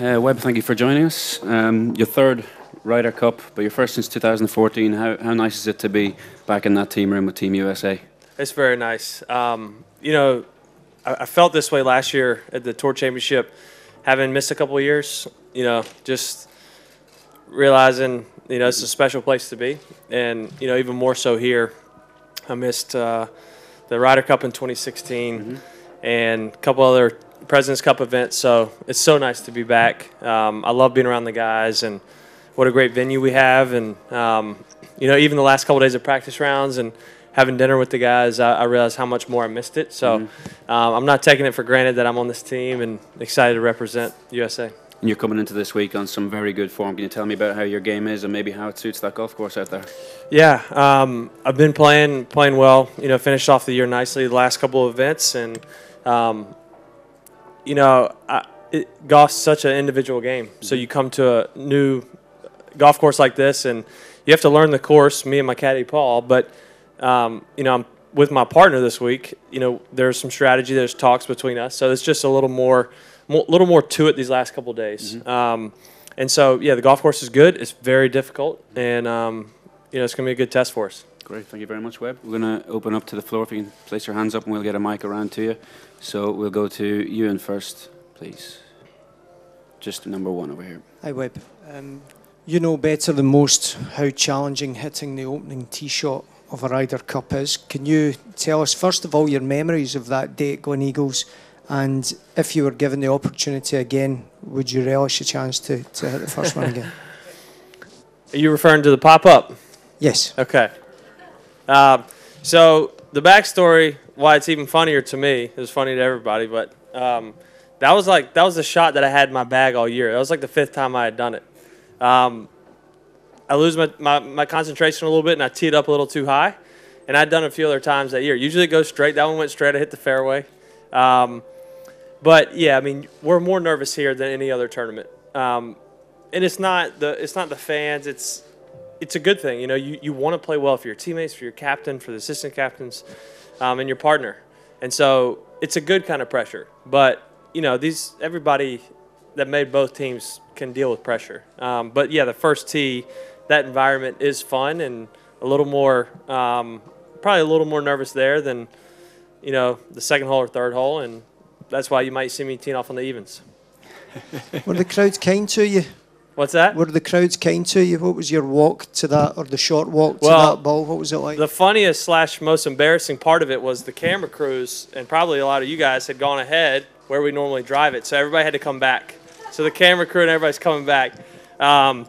Webb, thank you for joining us. Your third Ryder Cup, but your first since 2014. How nice is it to be back in that team room with Team USA? It's very nice. I felt this way last year at the Tour Championship, having missed a couple of years, just realizing, it's a special place to be. And, even more so here. I missed the Ryder Cup in 2016 and a couple other President's Cup events. So it's so nice to be back. I love being around the guys, and what a great venue we have. And, even the last couple of days of practice rounds and having dinner with the guys, I realized how much more I missed it. So I'm not taking it for granted that I'm on this team and excited to represent USA. And you're coming into this week on some very good form. Can you tell me about how your game is and maybe how it suits that golf course out there? Yeah, I've been playing well. Finished off the year nicely the last couple of events, and golf's such an individual game. So you come to a new golf course like this, and you have to learn the course. Me and my caddy Paul, but I'm with my partner this week. There's some strategy. There's talks between us, so it's just a little more to it these last couple of days. And so, the golf course is good. It's very difficult, and it's going to be a good test for us. Great. Thank you very much, Webb. We're going to open up to the floor. If you can place your hands up, and we'll get a mic around to you. So we'll go to Ewan first, please. Just number one over here. Hi, Webb. You know better than most how challenging hitting the opening tee shot of a Ryder Cup is. Can you tell us, first of all, your memories of that day at Glen Eagles? And if you were given the opportunity again, would you relish a chance to hit the first one again? Are you referring to the pop-up? Yes. Okay. So the backstory, why it's even funnier to me, it was funny to everybody, but that was the shot that I had in my bag all year. That was like the 5th time I had done it. I lose my concentration a little bit, and I tee it up a little too high. And I'd done it a few other times that year. Usually it goes straight. That one went straight. I hit the fairway. But yeah, we're more nervous here than any other tournament. And it's not the fans. It's a good thing. You want to play well for your teammates, for your captain, for the assistant captains, and your partner. And so it's a good kind of pressure. But everybody that made both teams can deal with pressure. But yeah, the first tee, that environment is fun and a little more, probably a little more nervous there than the second hole or third hole, and that's why you might see me teeing off on the evens. Were the crowds kind to you? What's that? Were the crowds kind to you? What was your walk to that, or the short walk to that ball? What was it like? The funniest / most embarrassing part of it was the camera crews, and probably a lot of you guys had gone ahead where we normally drive it, so everybody had to come back. So the camera crew and everybody's coming back. I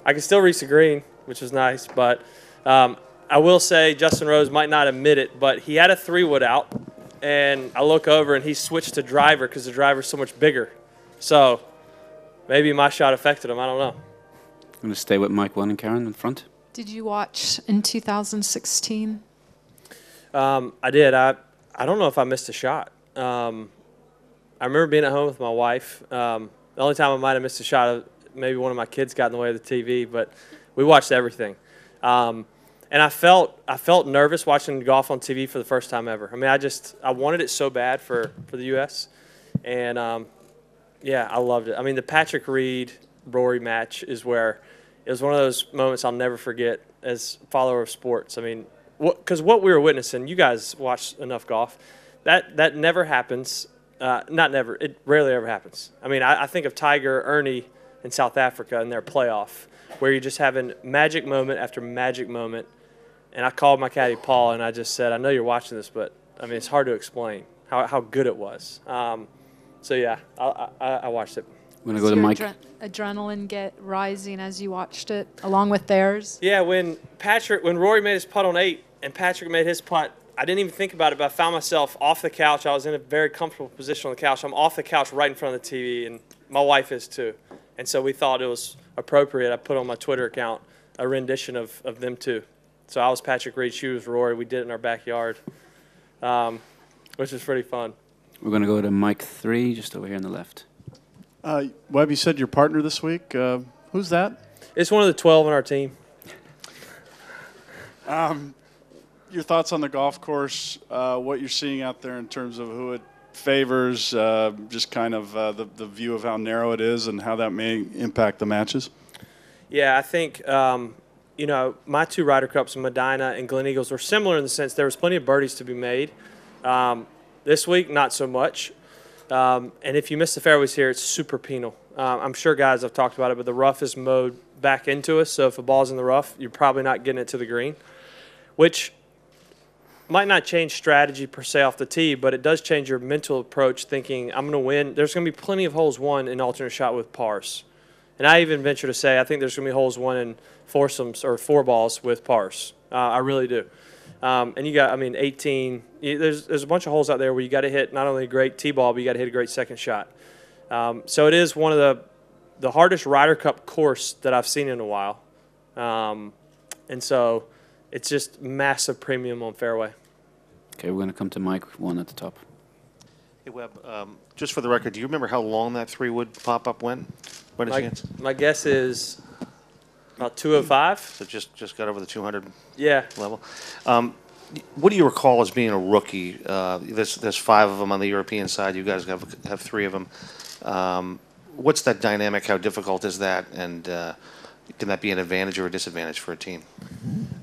can still reach the green, which was nice, but I will say Justin Rose might not admit it, but he had a 3-wood out, and I look over and he switched to driver because the driver's so much bigger. So maybe my shot affected him. I don't know. I'm going to stay with Mike 1 and Karen in front. Did you watch in 2016? I did. I don't know if I missed a shot. I remember being at home with my wife. The only time I might have missed a shot, maybe one of my kids got in the way of the TV, but we watched everything. And I felt nervous watching golf on TV for the first time ever. I wanted it so bad for the U.S. And, I loved it. The Patrick Reed-Rory match is where it was one of those moments I'll never forget as a follower of sports. Because what we were witnessing, you guys watch enough golf, that never happens. Not never. It rarely ever happens. I think of Tiger, Ernie in South Africa in their playoff, where you're just having magic moment after magic moment. And I called my caddy Paul, and I just said, I know you're watching this, but it's hard to explain how good it was. So yeah, I watched it. I'm gonna go to Mike. Adrenaline get rising as you watched it, along with theirs? Yeah, when Rory made his putt on 8 and Patrick made his putt, I didn't even think about it, but I found myself off the couch. I was in a very comfortable position on the couch. I'm off the couch right in front of the TV, and my wife is too. And so we thought it was appropriate. I put on my Twitter account a rendition of them two. So I was Patrick Reed, she was Rory. We did it in our backyard, which was pretty fun. We're going to go to Mike 3, just over here on the left. Webb, you said your partner this week. Who's that? It's one of the 12 on our team. Your thoughts on the golf course, what you're seeing out there in terms of who it favors, just kind of the view of how narrow it is and how that may impact the matches? Yeah, I think, you know, my 2 Ryder Cups, Medina and Glen Eagles, were similar in the sense there was plenty of birdies to be made. This week, not so much. And if you miss the fairways here, it's super penal. I'm sure guys have talked about it, but the rough is mowed back into us. So if a ball's in the rough, you're probably not getting it to the green, which might not change strategy per se off the tee, but it does change your mental approach thinking, I'm going to win. There's going to be plenty of holes won in alternate shot with pars. And I even venture to say I think there's going to be holes won in foursomes or 4 balls with pars. I really do. And you got, I mean, 18. There's a bunch of holes out there where you got to hit not only a great tee ball, but you got to hit a great second shot. So it is one of the hardest Ryder Cup course that I've seen in a while. And so it's just massive premium on fairway. Okay, we're going to come to Mike, one at the top. Hey, Webb, just for the record, do you remember how long that 3-wood pop-up went? By any chance? My guess is about 205. So just got over the 200 Yeah. level. What do you recall as being a rookie? There's 5 of them on the European side. You guys have 3 of them. What's that dynamic? How difficult is that? And can that be an advantage or a disadvantage for a team?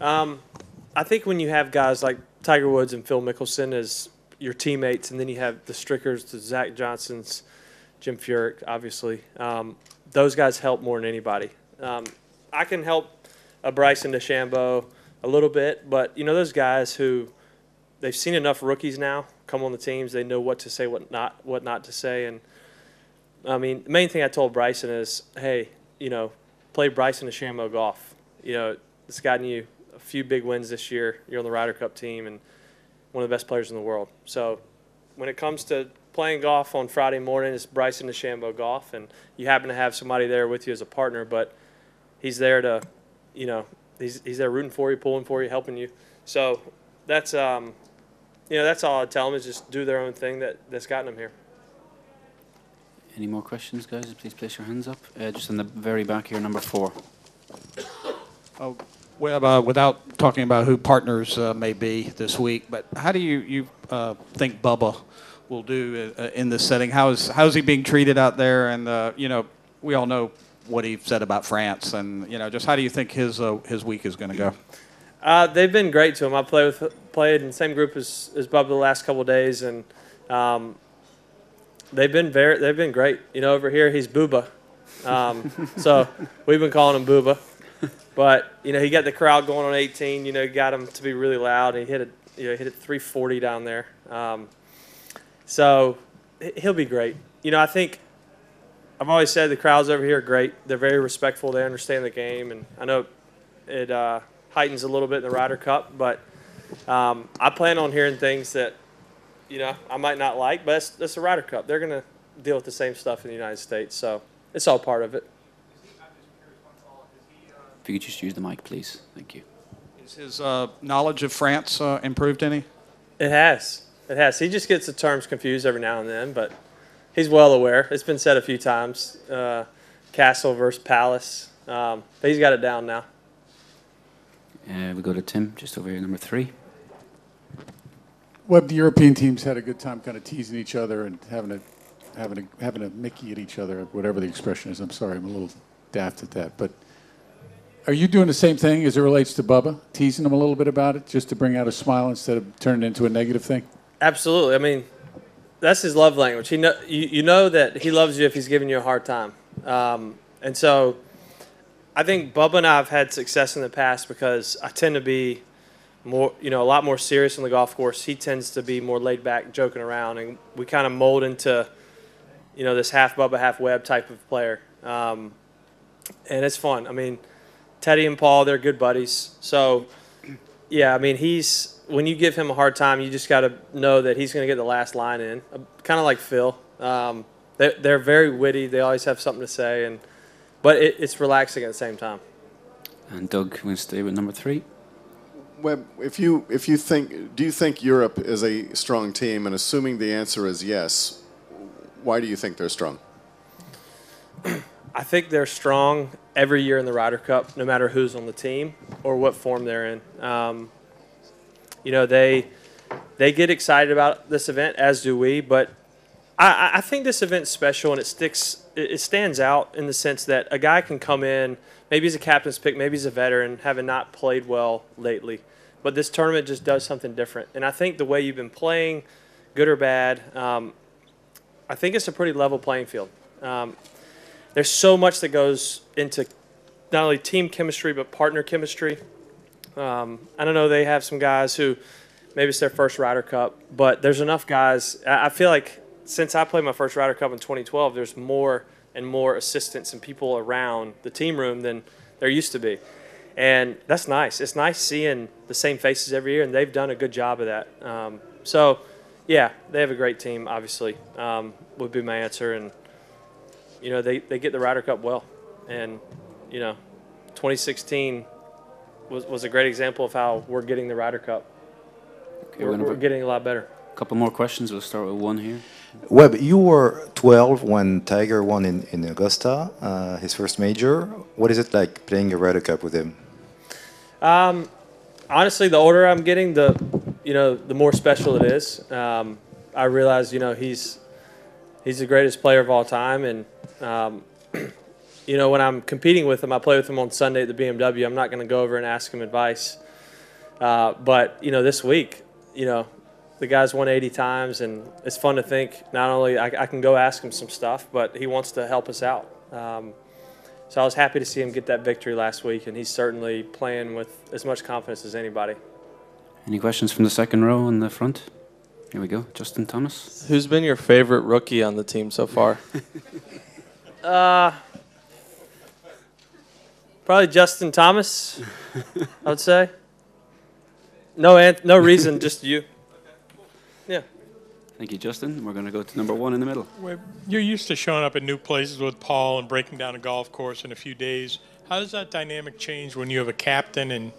I think when you have guys like Tiger Woods and Phil Mickelson as your teammates, and then you have the Strickers, the Zach Johnsons, Jim Furyk, obviously, those guys help more than anybody. I can help a Bryson DeChambeau a little bit, but, you know, those guys who they've seen enough rookies now come on the teams, they know what to say, what not to say. And, I mean, the main thing I told Bryson is, hey, you know, play Bryson DeChambeau golf. You know, it's gotten you a few big wins this year. You're on the Ryder Cup team and one of the best players in the world. So when it comes to playing golf on Friday morning, it's Bryson DeChambeau golf, and you happen to have somebody there with you as a partner, but he's there to, you know, he's there rooting for you, pulling for you, helping you. So that's, you know, that's all I tell them is just do their own thing that's gotten them here. Any more questions, guys? Please place your hands up. Just in the very back here, number 4. Well, without talking about who partners may be this week, but how do you think Bubba will do in this setting? How's he being treated out there? And you know, we all know what he said about France, and you know, just how do you think his week is going to go? They've been great to him. I played in the same group as Bubba the last couple of days, and they've been great. You know, over here he's Booba, so we've been calling him Booba. But you know, he got the crowd going on 18. You know, he got him to be really loud. He hit it 340 down there. So he'll be great. You know, I think I've always said the crowds over here are great. They're very respectful. They understand the game, and I know it heightens a little bit in the Ryder Cup. But I plan on hearing things that, you know, I might not like, but that's the Ryder Cup. They're going to deal with the same stuff in the United States, so it's all part of it. If you could just use the mic, please. Thank you. Is his knowledge of France improved any? It has. It has. He just gets the terms confused every now and then, but he's well aware. It's been said a few times, castle versus palace. But he's got it down now. We go to Tim, just over here, number 3. Webb, the European teams had a good time kind of teasing each other and having a Mickey at each other, whatever the expression is. I'm sorry, I'm a little daft at that. But are you doing the same thing as it relates to Bubba, teasing him a little bit about it, just to bring out a smile instead of turning it into a negative thing? Absolutely. I mean, that's his love language. You know that he loves you if he's giving you a hard time. And so I think Bubba and I have had success in the past because I tend to be more, you know, a lot more serious on the golf course. He tends to be more laid back, joking around, and we kind of mold into, you know, this half Bubba, half Webb type of player. And it's fun. I mean, Teddy and Paul, they're good buddies. So, yeah, I mean, when you give him a hard time, you just got to know that he's going to get the last line in, kind of like Phil. They're very witty. They always have something to say, but it's relaxing at the same time. And Doug, we're going to stay with number 3. Webb, do you think Europe is a strong team? And assuming the answer is yes, why do you think they're strong? I think they're strong every year in the Ryder Cup, no matter who's on the team or what form they're in. You know, they get excited about this event, as do we, but I think this event's special, and it stands out in the sense that a guy can come in, maybe he's a captain's pick, maybe he's a veteran, having not played well lately. But this tournament just does something different. And I think the way you've been playing, good or bad, I think it's a pretty level playing field. There's so much that goes into not only team chemistry but partner chemistry. I don't know, they have some guys who maybe it's their first Ryder Cup, but there's enough guys. I feel like since I played my first Ryder Cup in 2012, there's more and more assistants and people around the team room than there used to be. And that's nice. It's nice seeing the same faces every year, and they've done a good job of that. So, yeah, they have a great team, obviously, would be my answer. And, you know, they get the Ryder Cup well. And, you know, 2016 was a great example of how we're getting the Ryder Cup. Okay, we're getting a lot better. A couple more questions. We'll start with one here. Webb, you were 12 when Tiger won in Augusta, his first major. What is it like playing a Ryder Cup with him? Honestly, the older I'm getting, the more special it is. I realize, you know, he's the greatest player of all time, and you know, when I'm competing with him, I play with him on Sunday at the BMW. I'm not going to go over and ask him advice, but you know, this week, you know, the guy's won 80 times, and it's fun to think not only I can go ask him some stuff, but he wants to help us out. So I was happy to see him get that victory last week, and he's certainly playing with as much confidence as anybody. Any questions from the second row in the front? Here we go. Justin Thomas. Who's been your favorite rookie on the team so far? Probably Justin Thomas, I would say. No reason, just you. Yeah. Thank you, Justin. We're going to go to number one in the middle. You're used to showing up at new places with Paul and breaking down a golf course in a few days. How does that dynamic change when you have a captain and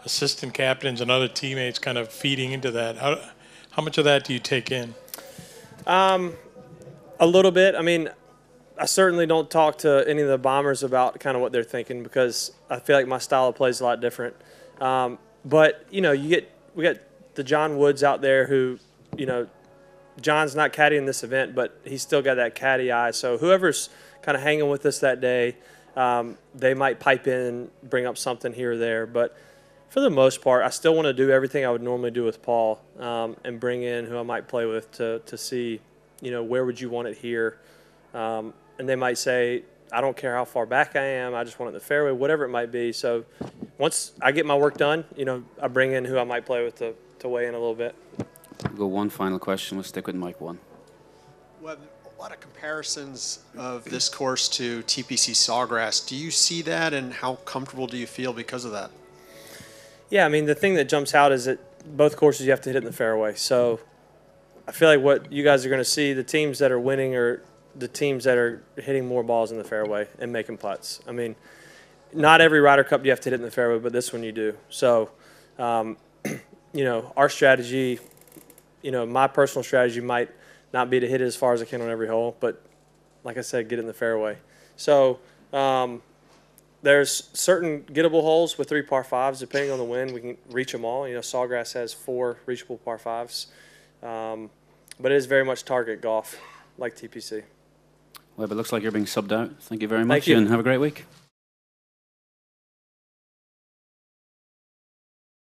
assistant captains and other teammates kind of feeding into that? How much of that do you take in? A little bit. I mean, I certainly don't talk to any of the bombers about kind of what they're thinking, because I feel like my style of play is a lot different. But, you know, we got the John Woods out there who, you know, John's not caddying this event, but he's still got that caddy eye. So whoever's kind of hanging with us that day, they might pipe in and bring up something here or there. But for the most part, I still want to do everything I would normally do with Paul, and bring in who I might play with to see, you know, where would you want it here. And they might say, I don't care how far back I am, I just want it in the fairway, whatever it might be. So once I get my work done, you know, I bring in who I might play with to weigh in a little bit. We'll go one final question. We'll stick with Mike one. Well, a lot of comparisons of this course to TPC Sawgrass. Do you see that, and how comfortable do you feel because of that? Yeah, I mean, the thing that jumps out is that both courses you have to hit it in the fairway. So I feel like what you guys are going to see, the teams that are winning are the teams that are hitting more balls in the fairway and making putts. I mean, not every Ryder Cup you have to hit it in the fairway, but this one you do. So, you know, our strategy, you know, my personal strategy might not be to hit it as far as I can on every hole, but like I said, get it in the fairway. So there's certain gettable holes with 3 par 5s. Depending on the wind, we can reach them all. You know, Sawgrass has 4 reachable par 5s. But it is very much target golf, like TPC. Well, it looks like you're being subbed out. Thank you very much, Thank you. and have a great week.